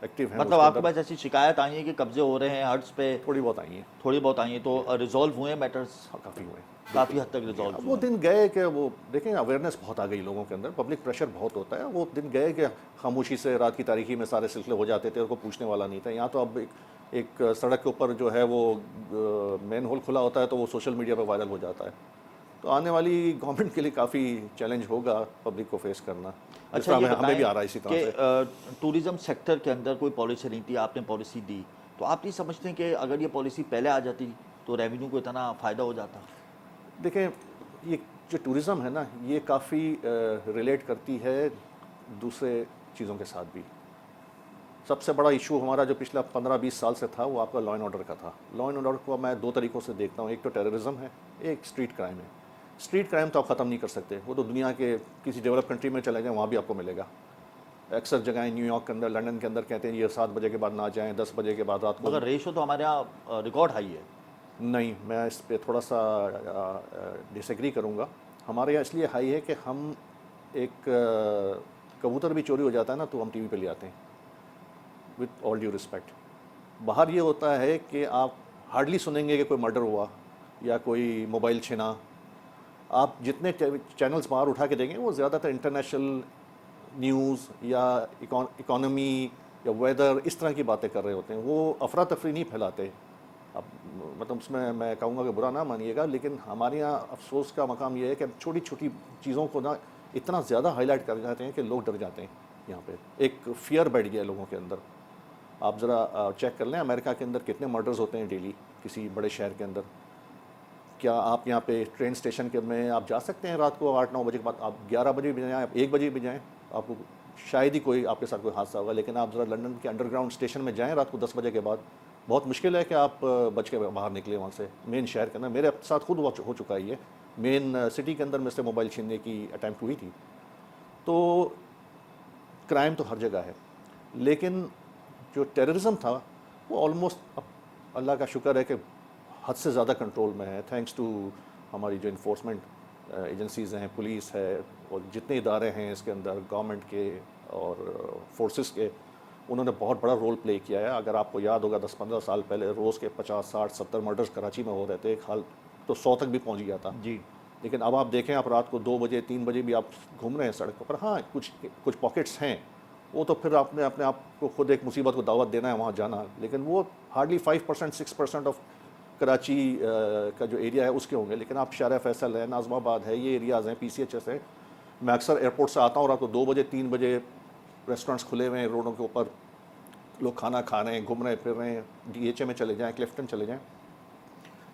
Speaker 2: ایکٹیو ہے.
Speaker 1: مطلب آپ کے پاس ایسی شکایت آئی ہے کہ قبضے ہو رہے ہیں ہٹس پہ؟
Speaker 2: تھوڑی بہت آئی ہیں.
Speaker 1: تھوڑی بہت آئی ہیں. تو ریزالو ہوئے ہیں میٹرز؟
Speaker 2: کافی ہوئے ہیں،
Speaker 1: کافی حد تک ریزالو
Speaker 2: وہ
Speaker 1: ہوئے.
Speaker 2: دن گئے کہ وہ دیکھیں اویئرنیس بہت آ گئی لوگوں کے اندر، پبلک پریشر بہت ہوتا ہے. وہ دن گئے کہ خاموشی سے رات کی تاریکی میں سارے سلسلے ہو جاتے تھے اور کوئی پوچھنے والا نہیں تھا. یہاں تو اب ایک سڑک کے اوپر جو ہے وہ مین ہول کھلا ہوتا ہے تو وہ سوشل میڈیا پہ وائرل ہو جاتا ہے. تو آنے والی گورنمنٹ کے لیے کافی چیلنج ہوگا پبلک کو فیس کرنا.
Speaker 1: اچھا، یہ
Speaker 2: ہمیں بھی آ رہا ہے
Speaker 1: بتائیں
Speaker 2: اسی طرح
Speaker 1: کہ
Speaker 2: سے.
Speaker 1: ٹورزم سیکٹر کے اندر کوئی پالیسی نہیں تھی، آپ نے پالیسی دی، تو آپ نہیں سمجھتے کہ اگر یہ پالیسی پہلے آ جاتی تو ریونیو کو اتنا فائدہ ہو جاتا؟
Speaker 2: دیکھیں، یہ جو ٹورزم ہے نا، یہ کافی ریلیٹ کرتی ہے دوسرے چیزوں کے ساتھ بھی. سب سے بڑا ایشو ہمارا جو پچھلا 15-20 سال سے تھا وہ آپ کا لا اینڈ آرڈر کا تھا. لا اینڈ آرڈر کو میں 2 طریقوں سے دیکھتا ہوں. ایک تو ٹیررزم ہے، ایک اسٹریٹ کرائم ہے. اسٹریٹ کرائم تو آپ ختم نہیں کر سکتے، وہ تو دنیا کے کسی ڈیولپ کنٹری میں چلے جائیں وہاں بھی آپ کو ملے گا. اکثر جگہیں نیو یارک کے اندر، لنڈن کے اندر کہتے ہیں یہ 7 بجے کے بعد نہ جائیں، 10 بجے کے بعد رات کو.
Speaker 1: مگر ریشو تو ہمارے یہاں ریکارڈ ہائی ہے.
Speaker 2: نہیں، میں اس پہ تھوڑا سا ڈس ایگری کروں گا. ہمارے یہاں اس لیے ہائی ہے کہ ہم ایک کبوتر بھی چوری ہو جاتا ہے نا تو ہم ٹی وی پہ لے آتے ہیں، وتھ آل ڈیو رسپیکٹ. باہر یہ ہوتا ہے کہ آپ ہارڈلی سنیں گے کہ کوئی مرڈر ہوا یا کوئی موبائل چھینا. آپ جتنے چینلز باہر اٹھا کے دیکھیں وہ زیادہ تر انٹرنیشنل نیوز یا اکانومی یا ویدر اس طرح کی باتیں کر رہے ہوتے ہیں. وہ افراتفری نہیں پھیلاتے. اب مطلب اس میں کہوں گا کہ برا نہ مانیے گا، لیکن ہمارے یہاں افسوس کا مقام یہ ہے کہ چھوٹی چھوٹی چیزوں کو نا اتنا زیادہ ہائی لائٹ کر جاتے ہیں کہ لوگ ڈر جاتے ہیں. یہاں پہ ایک فیئر بیٹھ گیا ہے لوگوں کے اندر. آپ ذرا چیک کر لیں امریکہ کے اندر کتنے مرڈرز ہوتے ہیں ڈیلی کسی بڑے شہر کے اندر. کیا آپ یہاں پہ ٹرین اسٹیشن کے میں آپ جا سکتے ہیں رات کو 8-9 بجے کے بعد؟ آپ 11 بجے بھی جائیں, آپ 1 بجے بھی جائیں, آپ کو شاید ہی کوئی آپ کے ساتھ کوئی حادثہ ہوگا. لیکن آپ ذرا لندن کے انڈر گراؤنڈ اسٹیشن میں جائیں رات کو 10 بجے کے بعد, بہت مشکل ہے کہ آپ بچ کے باہر نکلیں وہاں سے مین شہر کے اندر. میرے ساتھ خود ہو چکا ہے یہ, مین سٹی کے اندر میں سے موبائل چھیننے کی اٹیمپٹ ہوئی تھی. تو کرائم تو ہر جگہ ہے, لیکن جو ٹیررزم تھا وہ آلموسٹ اللہ کا شکر ہے کہ حد سے زیادہ کنٹرول میں ہے, تھینکس ٹو ہماری جو انفورسمنٹ ایجنسیز ہیں, پولیس ہے, اور جتنے ادارے ہیں اس کے اندر گورنمنٹ کے اور فورسز کے, انہوں نے بہت بڑا رول پلے کیا ہے. اگر آپ کو یاد ہوگا 10-15 سال پہلے روز کے 50-60-70 مرڈرز کراچی میں ہو رہے تھے, ایک حال تو 100 تک بھی پہنچ گیا تھا.
Speaker 1: جی.
Speaker 2: لیکن اب آپ دیکھیں, آپ رات کو 2 بجے 3 بجے بھی آپ گھوم رہے ہیں سڑک پر. ہاں کچھ پاکٹس ہیں, وہ تو پھر آپ نے اپنے آپ کو خود ایک مصیبت کو دعوت دینا ہے وہاں جانا, لیکن وہ ہارڈلی 5% 6% آف کراچی کا جو ایریا ہے اس کے ہوں گے. لیکن آپ شارع فیصل ہے, ناظم آباد ہے, یہ ایریاز ہیں, PCHS ہے. میں اکثر ایئرپورٹ سے آتا ہوں رات کو 2 بجے 3 بجے, ریسٹورینٹس کھلے ہوئے ہیں روڈوں کے اوپر, لوگ کھانا کھا رہے ہیں, گھوم رہے پھر رہے ہیں, DHA میں چلے جائیں, کلفٹن چلے جائیں.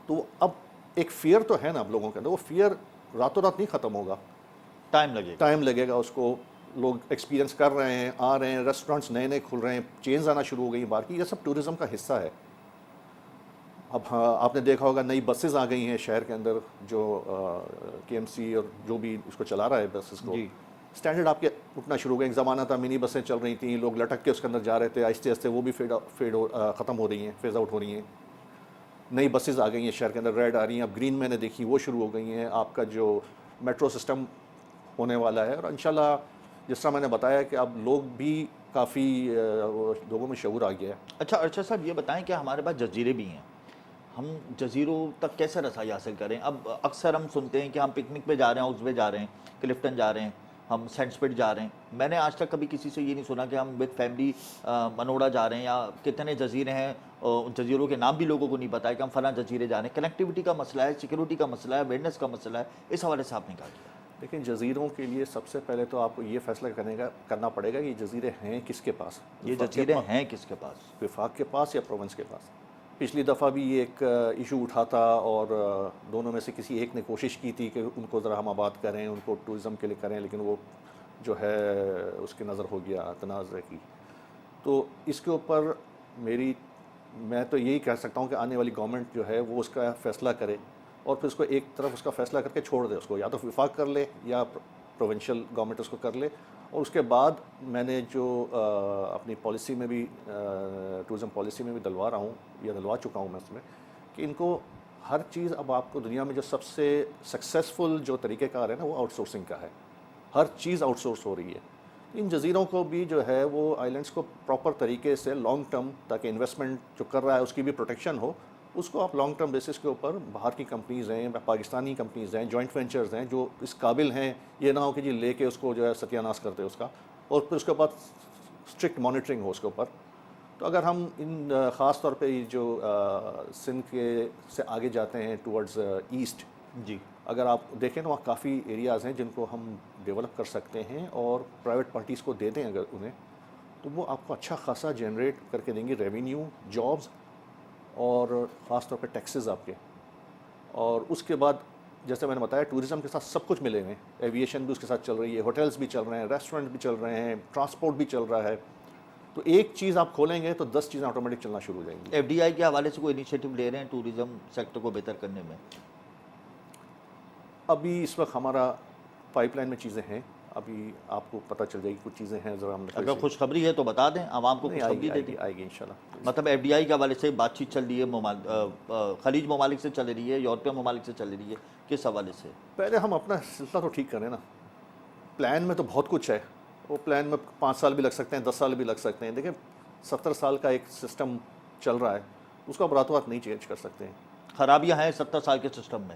Speaker 2: تو اب ایک فیئر تو ہے نا اب لوگوں کے اندر, وہ فیئر راتوں رات نہیں ختم ہوگا, ٹائم لگے گا اس کو. لوگ ایکسپیرینس کر رہے ہیں, آ رہے ہیں, ریسٹورینٹس نئے نئے کھل رہے ہیں, چینز آنا شروع ہو گئی ہیں باہر کی. یہ سب ٹورزم کا حصہ ہے. اب آپ نے دیکھا ہوگا نئی بسز آ گئی ہیں شہر کے اندر, جو KMC اور جو بھی اس کو چلا رہا ہے بسز کو, اسٹینڈرڈ آپ کے اٹھنا شروع ہو گئے. ایک زمانہ تھا منی بسیں چل رہی تھیں, لوگ لٹک کے اس کے اندر جا رہے تھے, آہستہ آہستہ وہ بھی ختم ہو رہی ہیں, فیز آؤٹ ہو رہی ہیں. نئی بسز آ گئی ہیں شہر کے اندر, ریڈ آ رہی ہیں, اب گرین میں نے دیکھی وہ شروع ہو گئی ہیں. آپ کا جو میٹرو سسٹم ہونے والا ہے, اور انشاءاللہ جس طرح میں نے بتایا کہ اب لوگ بھی کافی لوگوں میں شعور آ گیا ہے.
Speaker 1: اچھا ارشد صاحب, یہ بتائیں کہ ہمارے پاس جزیرے بھی ہیں, ہم جزیروں تک کیسے رسائی حاصل کریں؟ اب اکثر ہم سنتے ہیں کہ ہم پکنک پہ جا رہے ہیں, عزوے جا رہے ہیں, کلفٹن جا رہے ہیں, ہم سینٹ اسپٹ جا رہے ہیں. میں نے آج تک کبھی کسی سے یہ نہیں سنا کہ ہم وتھ فیملی منوڑا جا رہے ہیں, یا کتنے جزیرے ہیں, ان جزیروں کے نام بھی لوگوں کو نہیں پتہ ہے کہ ہم فلاں جزیرے جا رہے ہیں. کنیکٹیوٹی کا مسئلہ ہے, سیکورٹی کا مسئلہ ہے, اویئرنیس کا مسئلہ ہے, اس حوالے سے آپ نے کہا کیا؟
Speaker 2: لیکن جزیروں کے لیے سب سے پہلے تو آپ کو یہ فیصلہ کرنا پڑے گا کہ یہ جزیرے ہیں کس کے پاس.
Speaker 1: یہ جزیرے ہیں کس کے پاس؟
Speaker 2: وفاق کے پاس یا پروونس کے پاس. پچھلی دفعہ بھی یہ ایک ایشو اٹھا تھا, اور دونوں میں سے کسی ایک نے کوشش کی تھی کہ ان کو ذرا ہم آباد کریں, ان کو ٹورزم کے لیے کریں, لیکن وہ جو ہے اس کے نظر ہو گیا تنازع کی. تو اس کے اوپر میں تو یہی کہہ سکتا ہوں کہ آنے والی گورنمنٹ جو ہے وہ اس کا فیصلہ کرے, اور پھر اس کو ایک طرف اس کا فیصلہ کر کے چھوڑ دے. اس کو یا تو وفاق کر لے یا پروونشل گورنمنٹ اس کو کر لے. اور اس کے بعد میں نے جو اپنی پالیسی میں بھی ٹورزم پالیسی میں بھی دلوا رہا ہوں, یا دلوا چکا ہوں میں اس میں, کہ ان کو ہر چیز, اب آپ کو دنیا میں جو سب سے سکسیزفل جو طریقہ کار ہے نا وہ آؤٹ سورسنگ کا ہے. ہر چیز آؤٹ سورس ہو رہی ہے. ان جزیروں کو بھی جو ہے وہ آئلینڈس کو پراپر طریقے سے لانگ ٹرم, تاکہ انویسٹمنٹ جو کر رہا ہے اس کی بھی پروٹیکشن ہو, اس کو آپ لانگ ٹرم بیسس کے اوپر باہر کی کمپنیز ہیں, پاکستانی کمپنیز ہیں, جوائنٹ وینچرز ہیں جو اس قابل ہیں, یہ نہ ہو کہ جی لے کے اس کو جو ہے ستیہ ناش کرتے اس کا, اور پھر اس کے بعد اسٹرکٹ مانیٹرنگ ہو اس کے اوپر. تو اگر ہم ان خاص طور پہ جو سندھ کے سے آگے جاتے ہیں ٹورڈز ایسٹ,
Speaker 1: جی,
Speaker 2: اگر آپ دیکھیں تو وہاں کافی ایریاز ہیں جن کو ہم ڈیولپ کر سکتے ہیں, اور پرائیویٹ پارٹیز کو دے دیں اگر انہیں, تو وہ آپ کو اچھا خاصا جنریٹ کر کے دیں گے ریونیو, جابز, اور خاص طور پہ ٹیکسز آپ کے. اور اس کے بعد جیسے میں نے بتایا ٹورزم کے ساتھ سب کچھ ملے ہوئے ہیں, ایویشن بھی اس کے ساتھ چل رہی ہے, ہوٹلز بھی چل رہے ہیں, ریسٹورنٹ بھی چل رہے ہیں, ٹرانسپورٹ بھی چل رہا ہے. تو ایک چیز آپ کھولیں گے تو 10 چیزیں آٹومیٹک چلنا شروع ہو جائیں گی.
Speaker 1: FDI کے حوالے سے کوئی انیشیٹو لے رہے ہیں ٹورزم سیکٹر کو بہتر کرنے میں؟
Speaker 2: ابھی اس وقت ہمارا پائپ لائن میں چیزیں ہیں, ابھی آپ کو پتہ چل جائے گی کچھ چیزیں ہیں. ذرا ہم
Speaker 1: اگر خوشخبری ہے تو بتا دیں, عوام کو خوشخبری دے دیں.
Speaker 2: آئے گی انشاءاللہ.
Speaker 1: مطلب FDI کے حوالے سے بات چیت چل رہی ہے, خلیج ممالک سے چل رہی ہے, یورپین ممالک سے چل رہی ہے, کس حوالے سے؟
Speaker 2: پہلے ہم اپنا سلسلہ تو ٹھیک کریں نا. پلان میں تو بہت کچھ ہے, وہ پلان میں 5 سال بھی لگ سکتے ہیں, 10 سال بھی لگ سکتے ہیں. دیکھیں 70 سال کا ایک سسٹم چل رہا ہے, اس کو آپ راتوں رات نہیں چینج کر سکتے ہیں.
Speaker 1: خرابیاں ہیں 70 سال کے سسٹم میں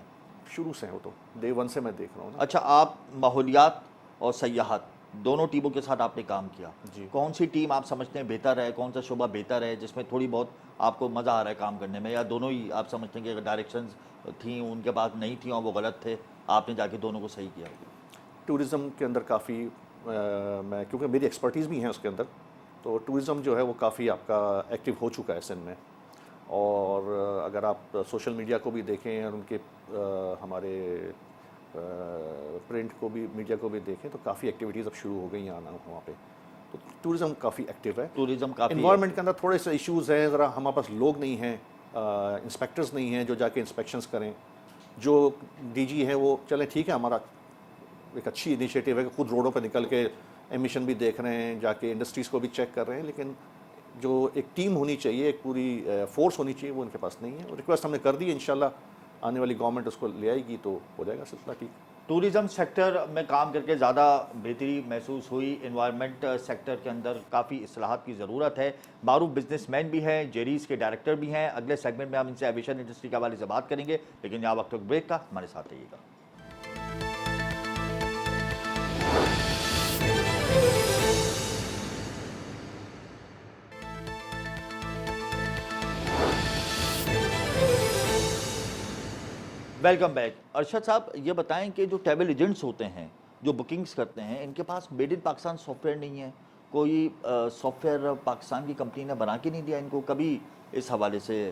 Speaker 2: شروع سے ہو, تو ڈے 1 سے میں دیکھ رہا ہوں نا.
Speaker 1: اچھا, آپ ماحولیات اور سیاحت دونوں ٹیموں کے ساتھ آپ نے کام کیا,
Speaker 2: جی.
Speaker 1: کون سی ٹیم آپ سمجھتے ہیں بہتر ہے, کون سا شعبہ بہتر ہے جس میں تھوڑی بہت آپ کو مزہ آ رہا ہے کام کرنے میں, یا دونوں ہی آپ سمجھتے ہیں کہ ڈائریکشنز تھیں ان کے پاس نہیں تھیں اور وہ غلط تھے, آپ نے جا کے دونوں کو صحیح کیا؟
Speaker 2: ٹورزم کے اندر کافی میں, کیونکہ میری ایکسپرٹیز بھی ہیں اس کے اندر, تو ٹورزم جو ہے وہ کافی آپ کا ایکٹیو ہو چکا ہے سندھ میں. اور اگر آپ سوشل میڈیا کو بھی دیکھیں اور ان کے ہمارے پرنٹ کو بھی میڈیا کو بھی دیکھیں تو کافی ایکٹیویٹیز اب شروع ہو گئی ہیں آنا وہاں پہ. تو ٹورزم کافی ایکٹیو ہے.
Speaker 1: ٹورزم کافی
Speaker 2: انوائرمنٹ کے اندر تھوڑے سے ایشوز ہیں, ذرا ہمارے پاس لوگ نہیں ہیں, انسپیکٹرز نہیں ہیں جو جا کے انسپیکشنز کریں. جو ڈی جی ہیں وہ چلیں ٹھیک ہے, ہمارا ایک اچھی انیشیٹو ہے کہ خود روڈوں پہ نکل کے ایمیشن بھی دیکھ رہے ہیں, جا کے انڈسٹریز کو بھی چیک کر رہے ہیں, لیکن جو ایک ٹیم ہونی چاہیے, ایک پوری فورس ہونی چاہیے, وہ ان کے پاس نہیں ہے. ریکویسٹ ہم نے کر دی ہے, انشاءاللہ آنے والی گورنمنٹ اس کو لے آئے گی تو ہو جائے گا سلسلہ ٹھیک.
Speaker 1: ٹورزم سیکٹر میں کام کر کے زیادہ بہتری محسوس ہوئی. انوائرمنٹ سیکٹر کے اندر کافی اصلاحات کی ضرورت ہے. معروف بزنس مین بھی ہیں, جیریز کے ڈائریکٹر بھی ہیں. اگلے سیگمنٹ میں ہم ان سے ایویشن انڈسٹری کے حوالے سے بات کریں گے, لیکن یہاں وقت بریک کا, ہمارے ساتھ رہیے گا. Welcome back. ارشد صاحب, یہ بتائیں کہ جو ٹریول ایجنٹس ہوتے ہیں جو بکنگز کرتے ہیں, ان کے پاس made in Pakistan software نہیں ہے. کوئی سافٹ ویئر پاکستان کی کمپنی نے بنا کے نہیں دیا ان کو, کبھی اس حوالے سے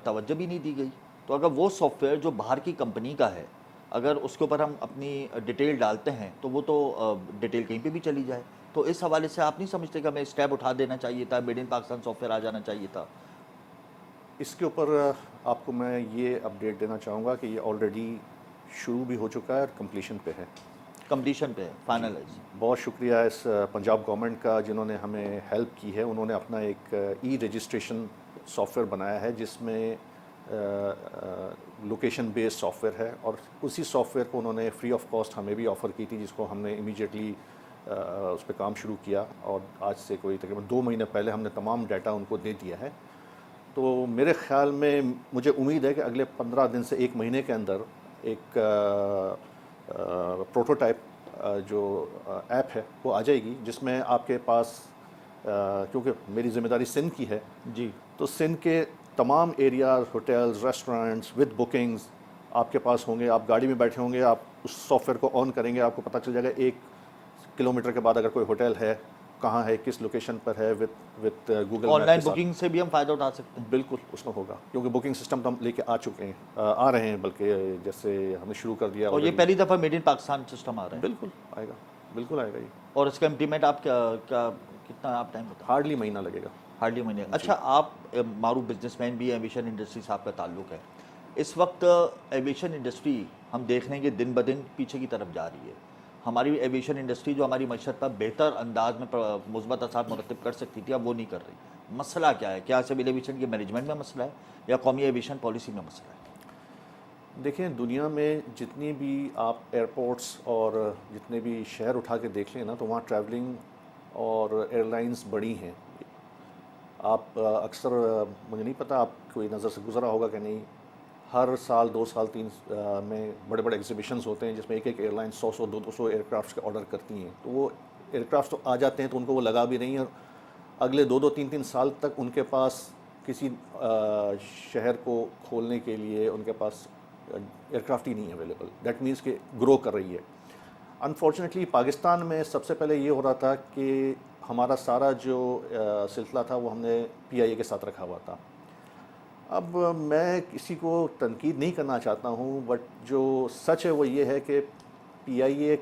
Speaker 1: توجہ بھی نہیں دی گئی. تو اگر وہ سافٹ ویئر جو باہر کی کمپنی کا ہے, اگر اس کے اوپر ہم اپنی ڈیٹیل ڈالتے ہیں تو وہ تو ڈیٹیل کہیں پہ بھی چلی جائے. تو اس حوالے سے آپ نہیں سمجھتے کہ ہمیں اسٹیپ اٹھا دینا چاہیے تھا, made in Pakistan software آ جانا چاہیے تھا؟
Speaker 2: اس کے اوپر آپ کو میں یہ اپڈیٹ دینا چاہوں گا کہ یہ آلریڈی شروع بھی ہو چکا ہے اور کمپلیشن پہ ہے.
Speaker 1: کمپلیشن پہ فائنلائز.
Speaker 2: بہت شکریہ اس پنجاب گورنمنٹ کا جنہوں نے ہمیں ہیلپ کی ہے. انہوں نے اپنا ایک ای رجسٹریشن سافٹ ویئر بنایا ہے جس میں لوکیشن بیسڈ سافٹ ویئر ہے, اور اسی سافٹ ویئر کو انہوں نے فری آف کاسٹ ہمیں بھی آفر کی تھی, جس کو ہم نے امیجیٹلی اس پہ کام شروع کیا, اور آج سے کوئی تقریباً 2 مہینے پہلے ہم نے تمام ڈیٹا ان کو دے دیا ہے. تو میرے خیال میں مجھے امید ہے کہ اگلے 15 دن سے 1 مہینے کے اندر ایک پروٹوٹائپ جو ایپ ہے وہ آ جائے گی, جس میں آپ کے پاس کیونکہ میری ذمہ داری سندھ کی ہے,
Speaker 1: جی,
Speaker 2: تو سندھ کے تمام areas, hotels, restaurants with bookings آپ کے پاس ہوں گے. آپ گاڑی میں بیٹھے ہوں گے, آپ اس سافٹ ویئر کو آن کریں گے, آپ کو پتہ چل جائے گا 1 کلومیٹر کے بعد اگر کوئی ہوٹل ہے, کہاں ہے, کس لوکیشن پر ہے, with Google
Speaker 1: on
Speaker 2: map
Speaker 1: line
Speaker 2: کے ساتھ.
Speaker 1: بکنگ سے بھی ہم فائدہ اٹھا سکتے ہیں.
Speaker 2: بالکل اس میں ہوگا, کیونکہ بکنگ سسٹم تو ہم لے کے آ چکے ہیں, آ رہے ہیں, بلکہ جیسے ہم نے شروع کر دیا.
Speaker 1: اور یہ پہلی دفعہ میڈ ان پاکستان سسٹم آ رہا ہے.
Speaker 2: بالکل آئے گا, بالکل آئے گا. یہ
Speaker 1: اور اس کا امپلیمنٹ آپ کتنا آپ ٹائم بتائیں؟
Speaker 2: ہارڈلی مہینہ لگے گا.
Speaker 1: ہارڈلی مہینے. اچھا, آپ معروف بزنس مین بھی, ایویشن انڈسٹری سے آپ کا تعلق ہے. اس وقت ایویشن انڈسٹری ہم دیکھ رہے ہیں کہ دن بدن پیچھے کی طرف جا رہی ہے. ہماری ایویشن انڈسٹری جو ہماری معیشت پر بہتر انداز میں مثبت اثرات مرتب کر سکتی تھی, اب وہ نہیں کر رہی. مسئلہ کیا ہے؟ کیا سول ایویشن کے مینجمنٹ میں مسئلہ ہے یا قومی ایویشن پالیسی میں مسئلہ ہے؟
Speaker 2: دیکھیں, دنیا میں جتنی بھی آپ ایئرپورٹس اور جتنے بھی شہر اٹھا کے دیکھ لیں نا, تو وہاں ٹریولنگ اور ایئر لائنس بڑی ہیں. آپ اکثر, مجھے نہیں پتہ آپ کوئی نظر سے گزرا ہوگا کہ نہیں, ہر سال 2 سال 3 میں بڑے بڑے ایگزیبیشنز ہوتے ہیں جس میں ایک ایئر لائن 100 200 ایئر کرافٹس کے آرڈر کرتی ہیں. تو وہ ایئر کرافٹس تو آ جاتے ہیں تو ان کو وہ لگا بھی نہیں, اور اگلے 2 3 سال تک ان کے پاس کسی شہر کو کھولنے کے لیے ان کے پاس ایئر کرافٹ ہی نہیں ہے اویلیبل. دیٹ مینس کہ گرو کر رہی ہے. انفارچونیٹلی پاکستان میں سب سے پہلے یہ ہو رہا تھا کہ ہمارا سارا جو سلسلہ تھا وہ ہم نے پی آئی اے کے ساتھ رکھا ہوا تھا. اب میں کسی کو تنقید نہیں کرنا چاہتا ہوں, بٹ جو سچ ہے وہ یہ ہے کہ پی آئی اے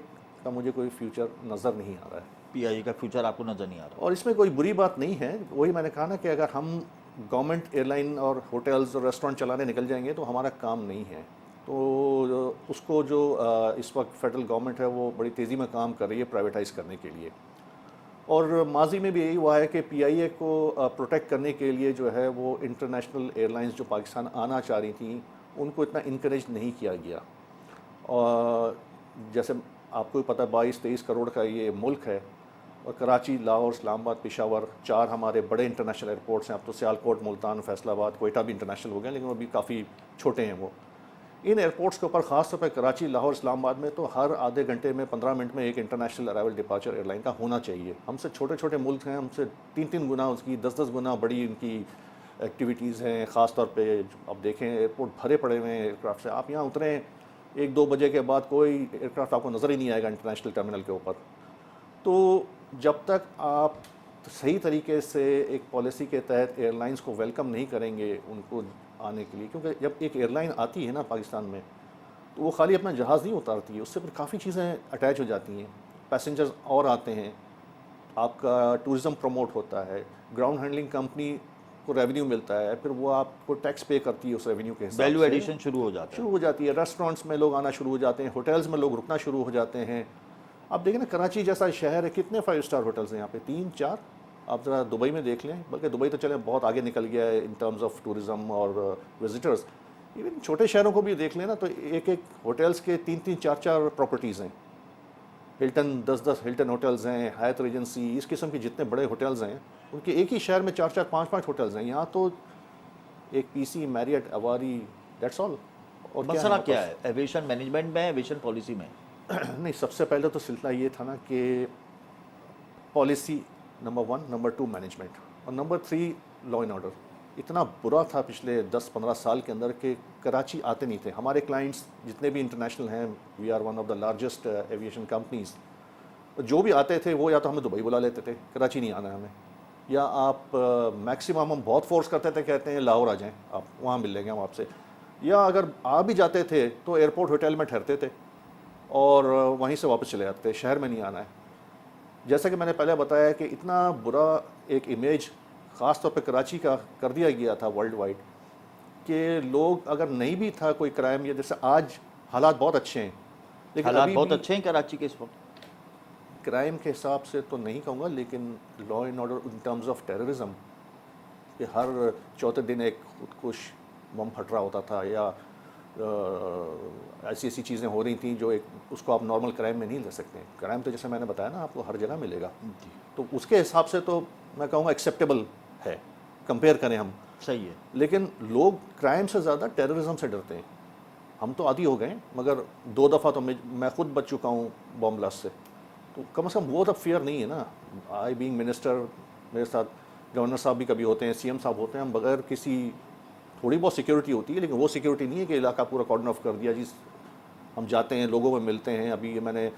Speaker 2: کا مجھے کوئی فیوچر نظر نہیں آ رہا ہے.
Speaker 1: پی آئی اے کا فیوچر آپ کو نظر نہیں آ رہا؟
Speaker 2: اور اس میں کوئی بری بات نہیں ہے. وہی میں نے کہا نا کہ اگر ہم گورنمنٹ ایئر لائن اور ہوٹلز اور ریسٹورینٹ چلانے نکل جائیں گے تو ہمارا کام نہیں ہے. تو اس کو جو اس وقت فیڈرل گورنمنٹ ہے وہ بڑی تیزی میں کام کر رہی ہے پرائیویٹائز کرنے کے لیے. اور ماضی میں بھی یہی ہوا ہے کہ پی آئی اے کو پروٹیکٹ کرنے کے لیے جو ہے وہ انٹرنیشنل ایئر لائنس جو پاکستان آنا چاہ رہی تھیں ان کو اتنا انکریج نہیں کیا گیا. اور جیسے آپ کو پتہ 22-23 کروڑ کا یہ ملک ہے, اور کراچی, لاہور, اسلام آباد, پشاور 4 ہمارے بڑے انٹرنیشنل ایئرپورٹس ہیں. اب تو سیالکوٹ, ملتان, فیصل آباد, کوئٹہ بھی انٹرنیشنل ہو گئے, لیکن وہ بھی کافی چھوٹے ہیں. وہ ان ایئرپورٹس کے اوپر خاص طور پہ کراچی, لاہور, اسلام آباد میں تو ہر آدھے گھنٹے میں 15 منٹ میں ایک international arrival departure airline کا ہونا چاہیے. ہم سے چھوٹے چھوٹے ملک ہیں, ہم سے 3 گنا اس کی 10 گنا بڑی ان کی ایکٹیویٹیز ہیں. خاص طور پہ اب دیکھیں ایئرپورٹ بھرے پڑے ہوئے ہیں ایئر کرافٹ سے. آپ یہاں اتریں 1-2 بجے کے بعد کوئی ایئر کرافٹ آپ کو نظر ہی نہیں آئے گا انٹرنیشنل ٹرمینل کے اوپر. تو جب تک آپ صحیح طریقے سے ایک پالیسی کے تحت ایئر لائنس کو ویلکم نہیں کریں گے ان کو آنے کے لیے، کیونکہ جب ایک ایئر لائن آتی ہے نا پاکستان میں تو وہ خالی اپنا جہاز نہیں اتارتی ہے، اس سے پھر کافی چیزیں اٹیچ ہو جاتی ہیں، پیسنجرز اور آتے ہیں، آپ کا ٹورزم پروموٹ ہوتا ہے، گراؤنڈ ہینڈلنگ کمپنی کو ریونیو ملتا ہے، پھر وہ آپ کو ٹیکس پے کرتی ہے اس ریونیو کے حساب
Speaker 1: ویلیو
Speaker 2: سے،
Speaker 1: ایڈیشن شروع ہو جاتا ہے.
Speaker 2: شروع ہو جاتی ہے، ریسٹورینٹس میں لوگ آنا شروع ہو جاتے ہیں، ہوٹلز میں لوگ رکنا شروع ہو جاتے ہیں. آپ دیکھیں نا کراچی جیسا شہر ہے، کتنے 5 اسٹار ہوٹلز ہیں یہاں پہ، 3 4. آپ ذرا دبئی میں دیکھ لیں، بلکہ دبئی تو چلیں بہت آگے نکل گیا ہے ان ٹرمز آف ٹورزم اور وزٹرز. ایون چھوٹے شہروں کو بھی دیکھ لیں نا تو ایک ہوٹلز کے 3 4 پراپرٹیز ہیں، ہلٹن 10 ہلٹن ہوٹلز ہیں، حیات ریجنسی، اس قسم کے جتنے بڑے ہوٹلز ہیں ان کے ایک ہی شہر میں 4 5 ہوٹلز ہیں. یہاں تو ایک پی سی، میریٹ، اواری، دیٹس آل. اور
Speaker 1: مسئلہ کیا ہے؟ ایویشن مینجمنٹ میں، ایویشن پالیسی میں؟
Speaker 2: نہیں، سب سے پہلے تو سلسلہ یہ تھا نا کہ پالیسی نمبر 1، نمبر 2 مینجمنٹ، اور نمبر 3 لا اینڈ آرڈر. اتنا برا تھا پچھلے 10 15 سال کے اندر کہ کراچی آتے نہیں تھے. ہمارے کلائنٹس جتنے بھی انٹرنیشنل ہیں، we are one of the largest aviation companies, جو بھی آتے تھے وہ یا تو ہمیں دبئی بلا لیتے تھے، کراچی نہیں آنا ہے ہمیں، یا آپ میکسیمم ہم بہت فورس کرتے تھے، کہتے ہیں لاہور آ جائیں، آپ وہاں مل لیں گے ہم آپ سے، یا اگر آ بھی جاتے تھے تو ایئرپورٹ ہوٹل میں ٹھہرتے تھے اور وہیں سے واپس چلے جاتے تھے، شہر میں نہیں آنا ہے. جیسا کہ میں نے پہلے بتایا کہ اتنا برا ایک امیج خاص طور پہ کراچی کا کر دیا گیا تھا ورلڈ وائڈ کہ لوگ اگر نہیں بھی تھا کوئی کرائم، یا جیسے آج حالات بہت اچھے ہیں لیکن
Speaker 1: حالات
Speaker 2: ابھی
Speaker 1: بہت
Speaker 2: بھی
Speaker 1: اچھے ہیں کراچی کے اس وقت.
Speaker 2: کرائم کے حساب سے تو نہیں کہوں گا، لیکن law and order in terms of terrorism, کہ ہر چوتھے دن ایک خودکش بم پھٹ رہا ہوتا تھا، یا ایسی چیزیں ہو رہی تھیں جو ایک اس کو آپ نارمل کرائم میں نہیں لے سکتے. کرائم تو جیسے میں نے بتایا نا آپ کو ہر جگہ ملے گا، تو اس کے حساب سے تو میں کہوں گا ایکسیپٹیبل ہے، کمپیئر کریں ہم.
Speaker 1: صحیح ہے.
Speaker 2: لیکن لوگ کرائم سے زیادہ ٹیررزم سے ڈرتے ہیں. ہم تو عادی ہو گئے ہیں، مگر 2 دفعہ تو میں خود بچ چکا ہوں بم بلاسٹ سے، تو کم از کم وہ تو فیئر نہیں ہے نا. آئی بینگ منسٹر، میرے ساتھ گورنر صاحب بھی کبھی ہوتے ہیں، سی ایم صاحب ہوتے ہیں، ہم بغیر کسی، تھوڑی بہت سیکیورٹی ہوتی ہے لیکن وہ سیکیورٹی نہیں ہے کہ علاقہ پورا کارڈن آف کر دیا جی. ہم جاتے ہیں، لوگوں میں ملتے ہیں. ابھی میں نے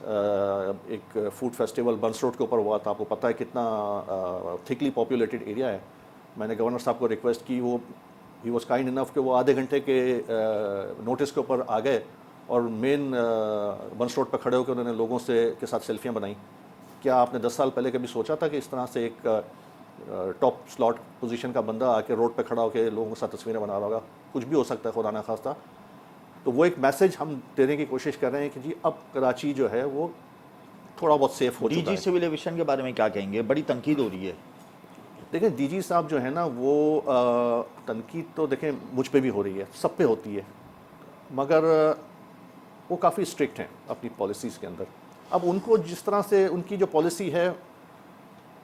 Speaker 2: ایک فوڈ فیسٹیول بنس روڈ کے اوپر ہوا تھا، آپ کو پتہ ہے کتنا تھکلی پاپولیٹڈ ایریا ہے. میں نے گورنر صاحب کو ریکویسٹ کی، وہ ہی واز کائنڈ انف کہ وہ آدھے گھنٹے کے نوٹس کے اوپر آ گئے اور مین بنس روڈ پہ کھڑے ہو کے انہوں نے لوگوں کے ساتھ سیلفیاں بنائیں. کیا آپ نے 10 سال پہلے کبھی سوچا تھا کہ اس طرح سے ایک ٹاپ سلاٹ پوزیشن کا بندہ آ کے روڈ پہ کھڑا ہو کے لوگوں کے ساتھ تصویریں بنا رہا ہوگا؟ کچھ بھی ہو سکتا ہے خدا نہ خواستہ. تو وہ ایک میسج ہم دینے کی کوشش کر رہے ہیں کہ جی اب کراچی جو ہے وہ تھوڑا بہت سیف ہو
Speaker 1: ڈی
Speaker 2: چکا
Speaker 1: جی
Speaker 2: ہے.
Speaker 1: سول ایویشن کے بارے میں کیا کہیں گے؟ بڑی تنقید ہو رہی ہے.
Speaker 2: دیکھیں ڈی جی صاحب جو ہے نا، وہ تنقید تو دیکھیں مجھ پہ بھی ہو رہی ہے، سب پہ ہوتی ہے، مگر وہ کافی اسٹرکٹ ہیں اپنی پالیسیز کے اندر. اب ان کو جس طرح سے ان کی جو پالیسی ہے،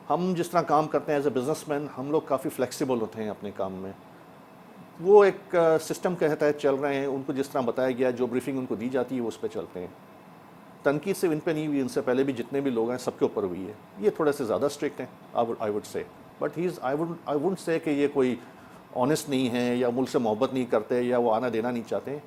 Speaker 2: ہم جس طرح کام کرتے ہیں ایز اے بزنس مین، ہم لوگ کافی فلیکسیبل ہوتے ہیں اپنے کام میں. وہ ایک سسٹم کے تحت چل رہے ہیں، ان کو جس طرح بتایا گیا، جو بریفنگ ان کو دی جاتی ہے وہ اس پہ چلتے ہیں. تنقید سے ان پہ نہیں ہوئی، ان سے پہلے بھی جتنے بھی لوگ ہیں سب کے اوپر ہوئی ہے. یہ تھوڑے سے زیادہ اسٹرکٹ ہیں I would say, but I wouldn't سے کہ یہ کوئی آنیسٹ نہیں ہے یا ملک سے محبت نہیں کرتے یا وہ آنا دینا نہیں چاہتے.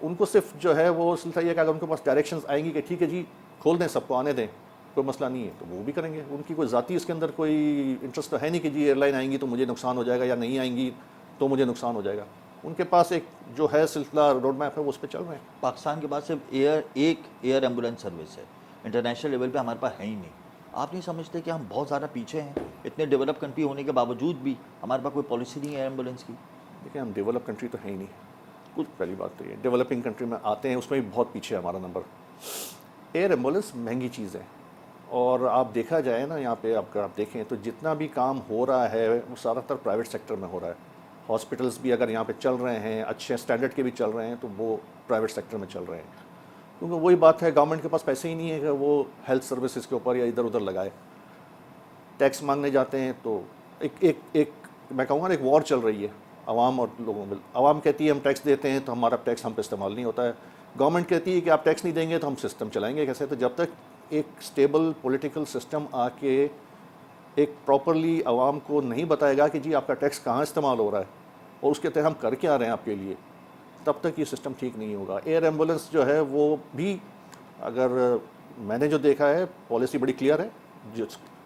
Speaker 2: ان کو صرف جو ہے وہ سلسلہ یہ کہ اگر ان کے پاس ڈائریکشنز آئیں گی کہ ٹھیک ہے جی کھول دیں، سب کو آنے دیں، کوئی مسئلہ نہیں ہے، تو وہ بھی کریں گے. ان کی کوئی ذاتی اس کے اندر کوئی انٹرسٹ تو ہے نہیں کہ جی ایئر لائن آئیں گی تو مجھے نقصان ہو جائے گا، یا نہیں آئیں گی تو مجھے نقصان ہو جائے گا. ان کے پاس ایک جو ہے سلسلہ روڈ میپ ہے وہ اس پہ چل رہے ہیں.
Speaker 1: پاکستان کے پاس صرف ایک ایئر ایمبولینس سروس ہے، انٹرنیشنل لیول پہ ہمارے پاس ہے ہی نہیں. آپ نہیں سمجھتے کہ ہم بہت زیادہ پیچھے ہیں؟ اتنے ڈیولپ کنٹری ہونے کے باوجود بھی ہمارے پاس کوئی پالیسی نہیں ہے ایئر ایمبولینس کی.
Speaker 2: دیکھیں ہم ڈیولپ کنٹری تو ہے ہی نہیں، کچھ پہلی بات تو یہ ڈیولپنگ کنٹری میں آتے ہیں، اس میں بھی بہت پیچھے ہے ہمارا نمبر. ایئر ایمبولینس مہنگی چیز ہے، اور آپ دیکھا جائے نا یہاں پہ اگر آپ دیکھیں تو جتنا بھی کام ہو رہا ہے وہ زیادہ تر پرائیویٹ سیکٹر میں ہو رہا ہے. ہاسپٹلس بھی اگر یہاں پہ چل رہے ہیں، اچھے اسٹینڈرڈ کے بھی چل رہے ہیں، تو وہ پرائیویٹ سیکٹر میں چل رہے ہیں. کیونکہ وہی بات ہے، گورنمنٹ کے پاس پیسے ہی نہیں ہے کہ وہ ہیلتھ سروسز کے اوپر یا ادھر ادھر لگائے. ٹیکس مانگنے جاتے ہیں تو ایک میں کہوں گا ایک وار چل رہی ہے عوام اور لوگوں میں. عوام کہتی ہے ہم ٹیکس دیتے ہیں تو ہمارا ٹیکس ہم پہ استعمال نہیں ہوتا ہے. گورنمنٹ کہتی ہے کہ آپ ٹیکس نہیں دیں گے تو ہم سسٹم چلائیں گے کیسے؟ تو جب تک ایک اسٹیبل پولیٹیکل سسٹم آ کے ایک پراپرلی عوام کو نہیں بتائے گا کہ جی آپ کا ٹیکس کہاں استعمال ہو رہا ہے اور اس کے تحت ہم کر کے آ رہے ہیں آپ کے لیے، تب تک یہ سسٹم ٹھیک نہیں ہوگا. ایئر ایمبولینس جو ہے وہ بھی، اگر میں نے جو دیکھا ہے، پالیسی بڑی کلیئر ہے.